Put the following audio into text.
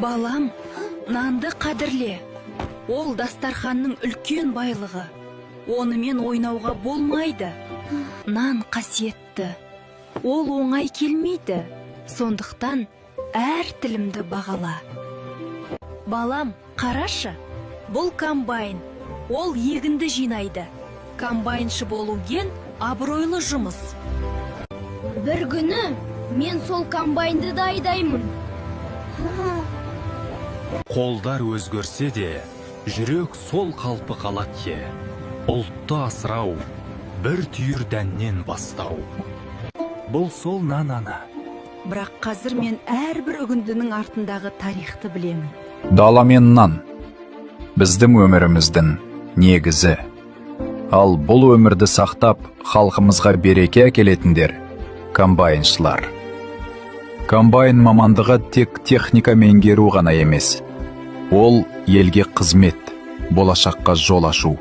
Балам, нанды қадірле. Ол дастарханның үлкен байлығы. Онымен ойнауға болмайды. Нан қасиетті. Ол оңай келмейді. Сондықтан әр тілімді бағала. Балам, қарашы. Бұл комбайн. Ол егінді жинайды. Комбайншы болу ген абыройлы жұмыс. Бір күні мен сол комбайнды да айдаймын. Қолдар өзгерсе де, жүрек сол қалпы қалады. Ұлтты асырау, бір түйір дәннен бастау. Бұл сол нан-ана. Бірақ қазір мен әрбір үгіндінің артындағы тарихты білемін. Дала мен нан біздің өміріміздің негізі. Ал бұл өмірді сақтап, халқымызға береке әкелетіндер комбайншылар. Комбайн мамандығы тек техника меңгеру ғана емес. Ол елге қызмет, болашаққа жол ашу.